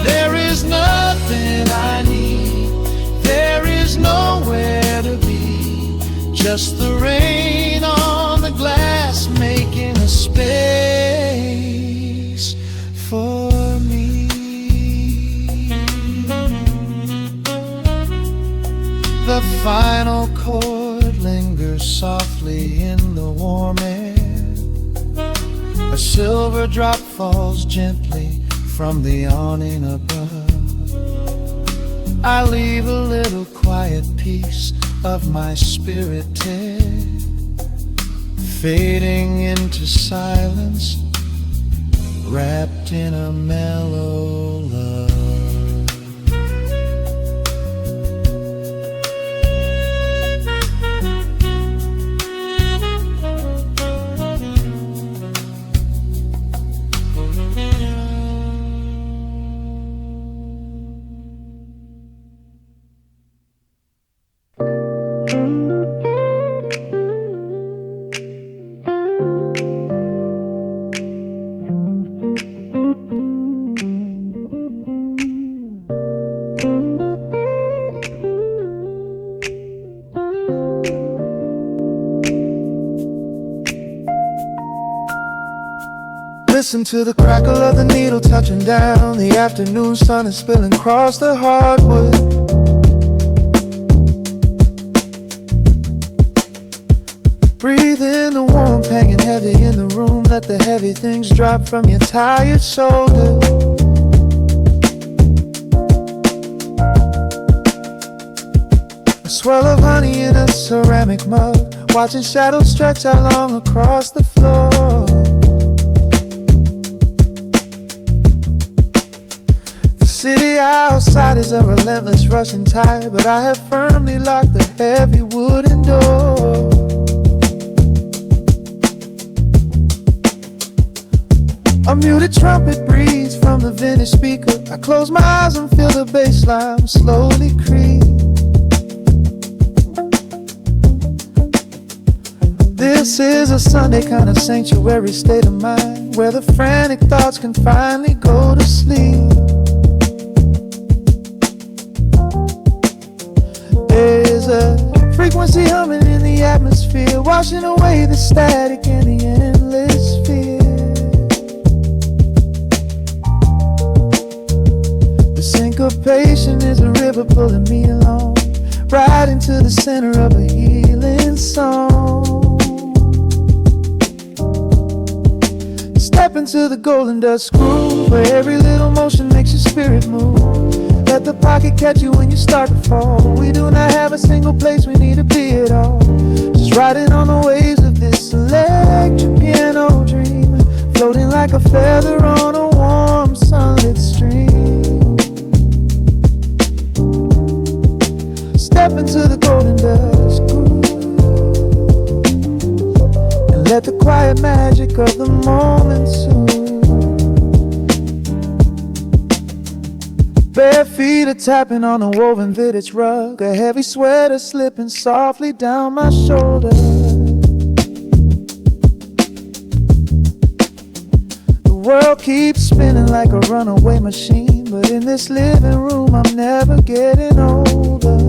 There is nothing I need, there is nowhere to be, just the rain on the glass making a space for me. The final chord lingers softly in the warm air. A silver drop falls gently from the awning above. I leave a little quiet piece of my spirit tear, fading into silence, wrapped in a mellow love. Listen to the crackle of the needle touching down. The afternoon sun is spilling across the hardwood. Breathe in the warmth hanging heavy in the room. Let the heavy things drop from your tired shoulder. A swirl of honey in a ceramic mug, watching shadows stretch out long across the floor. City outside is a relentless rushing tide, but I have firmly locked the heavy wooden door. A muted trumpet breathes from the vintage speaker. I close my eyes and feel the bass line slowly creep. This is a Sunday kind of sanctuary state of mind, where the frantic thoughts can finally go to sleep. There's a frequency humming in the atmosphere, washing away the static and the endless fear. The syncopation is a river pulling me along, right into the center of a healing song. Step into the golden dust groove, where every little motion makes your spirit move. Let the pocket catch you when you start to fall. We do not have a single place we need to be at all. Just riding on the waves of this electric piano dream, floating like a feather on a warm sunlit stream. Step into the golden dust groove, and let the quiet magic of the moment soothe. Bare feet are tapping on a woven vintage rug, a heavy sweater slipping softly down my shoulder. The world keeps spinning like a runaway machine, but in this living room I'm never getting older.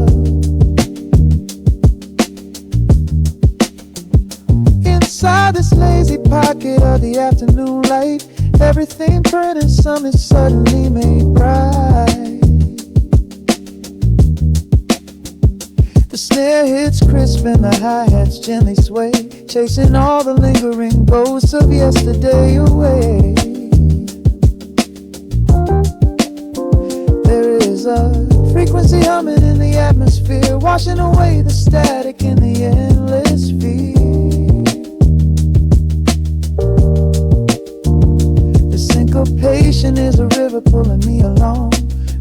Inside this lazy pocket of the afternoon light, everything burning, something suddenly made bright. The snare hits crisp and the hi-hats gently sway, chasing all the lingering ghosts of yesterday away. There is a frequency humming in the atmosphere, washing away the static in the endless fear. imagination is a river pulling me along,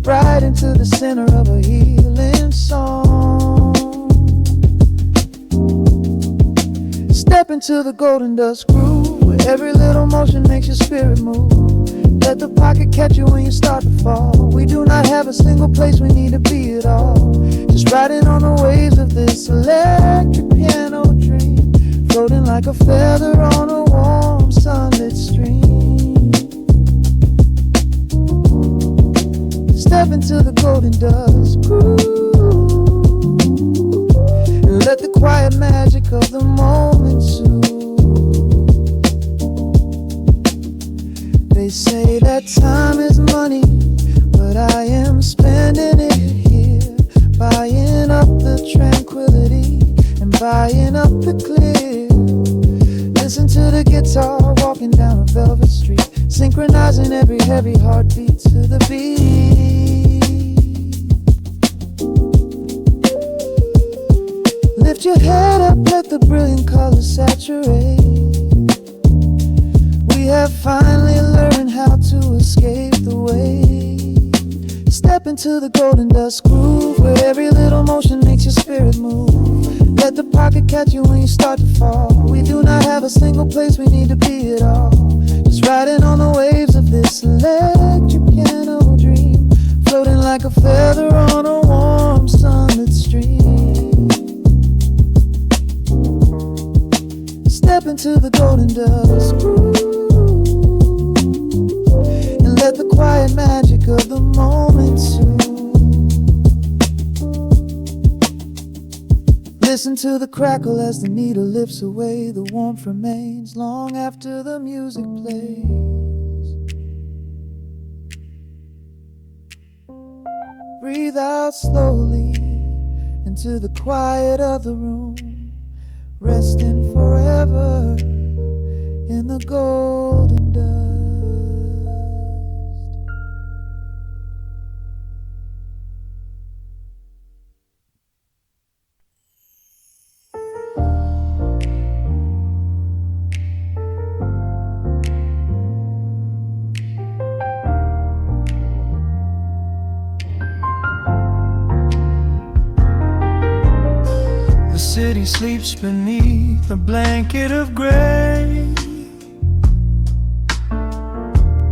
right into the center of a healing song. Step into the golden dust groove, where every little motion makes your spirit move. Let the pocket catch you when you start to fall. We do not have a single place we need to be at all. Just riding on the waves of this electric piano dream, floating like a feather on a warm sunlit stream. Step into the golden dust groove, and let the quiet magic of the moment soothe. They say that time is money, but I am spending it here, buying up the tranquility and buying up the clear. Listen to the guitar walking down a velvet street, synchronizing every heavy heartbeat to the beat. Lift your head up, let the brilliant colors saturate. We have finally learned how to escape the weight. Step into the golden dust groove, where every little motion makes your spirit move. Let the pocket catch you when you start to fall. We do not have a single place we need to be at all. Just riding on the waves of this electric piano dream, floating like a feather on a warm sunlit stream. Step into the golden dust groove, let the quiet magic of the moment soothe. Listen to the crackle as the needle lifts away. The warmth remains long after the music plays. Breathe out slowly into the quiet of the room, resting forever in the golden dust. The city sleeps beneath a blanket of gray.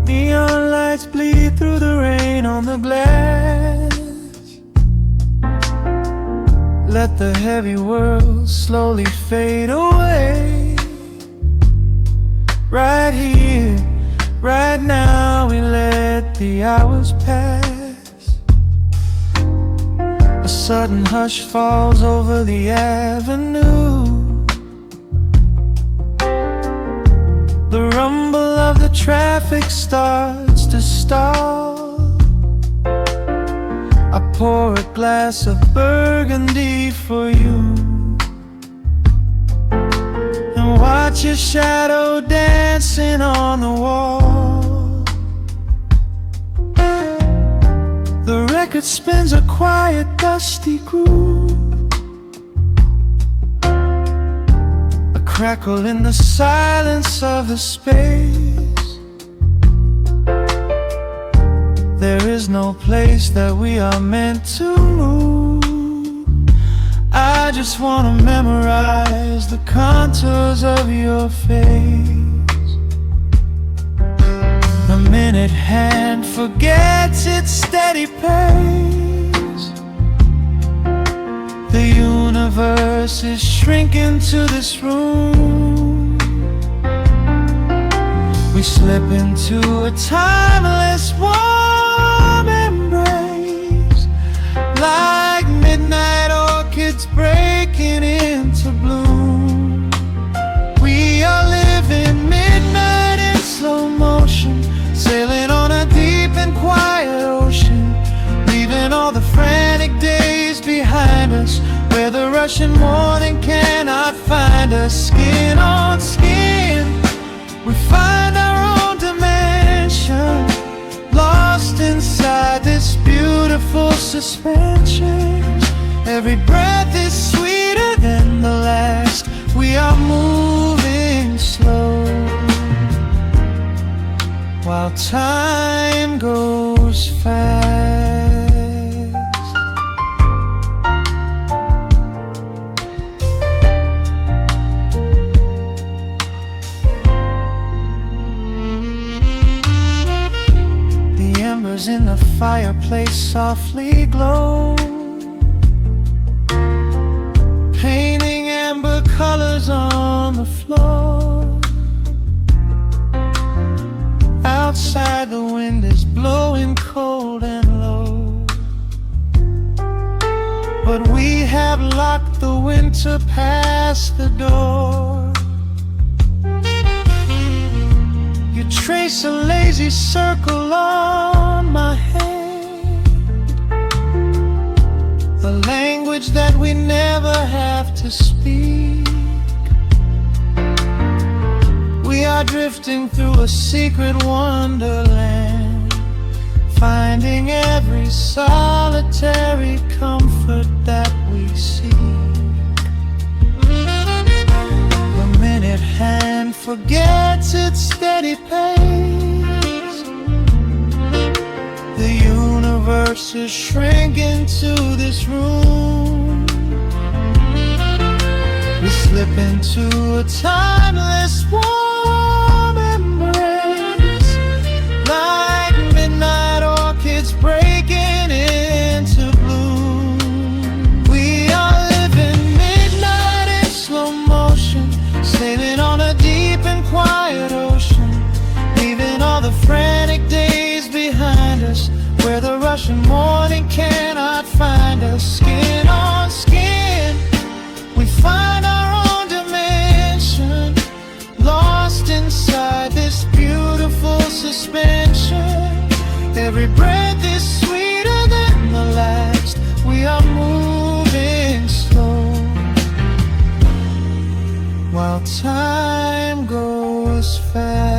Neon lights bleed through the rain on the glass. Let the heavy world slowly fade away. Right here, right now, we let the hours pass. A sudden hush falls over the avenue. The rumble of the traffic starts to stall. I pour a glass of burgundy for you, and watch your shadow dancing on the wall. The record spins a quiet, dusty groove, a crackle in the silence of the space. There is no place that we are meant to move. I just wanna memorize the contours of your face. The minute hand forgets its steady pace. The universe is shrinking to this room. We slip into a timeless warm embrace, like midnight orchids breaking into bloom. We are living midnight in slow motion, sailing on a deep and quiet ocean, leaving all the frantic days behind us, where the rushing morning cannot find us. Skin on skin, we find our own dimension, lost inside this beautiful suspension. Every breath is sweeter than the last. We are moving slow, while time goes fast. The embers in the fireplace softly glow, painting amber colors on the floor. Outside the wind is blowing cold and low, but we have locked the winter past the door. You trace a lazy circle on my hand, a language that we never have to speak. We are drifting through a secret wonderland, finding every solitary comfort that we seek. The minute hand forgets its steady pace, the universe is shrinking to this room. We slip into a timeless warm embrace, like midnight orchids breaking into bloom. We are living midnight in slow motion, sailing on a deep and quiet ocean, leaving all the frantic days behind us, where the rushing morning cannot find us. Skin on skin, we find our own dimension, lost inside this beautiful suspension. Every breath is sweeter than the last. We are moving slow, while time goes fast.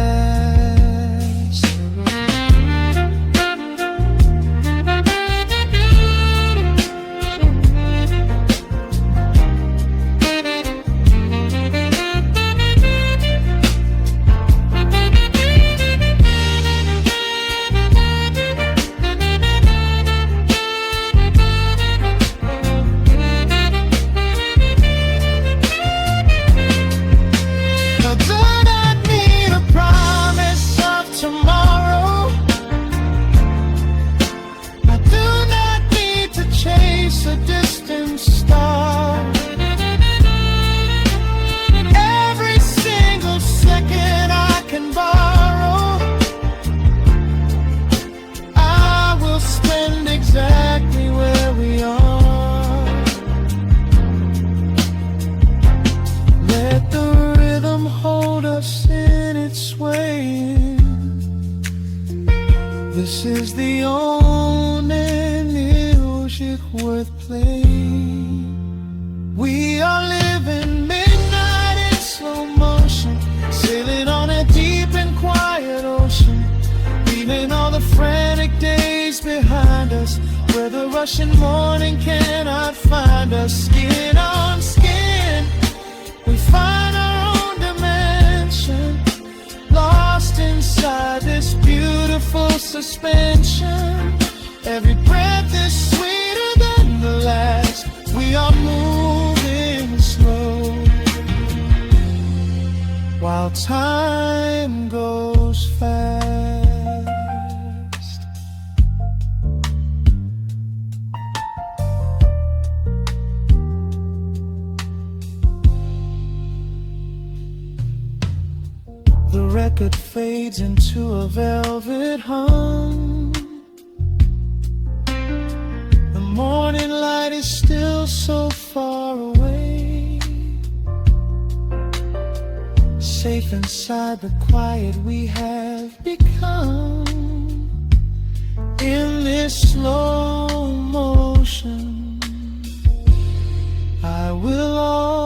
A distant star, every single second I can borrow, I will spend exactly where we are. Let the rhythm hold us in its swaying. This is the only music worth playing. We are living midnight in slow motion, sailing on a deep and quiet ocean, leaving all the frantic days behind us, where the rushing morning cannot find us. Skin on skin, we find our own dimension, lost inside this beautiful suspension. Every breath is sweeter than the last. We are moving slow, while time goes fast. The record fades into a velvet hum. The morning light is still so far away, safe inside the quiet we have become. In this slow motion, I will always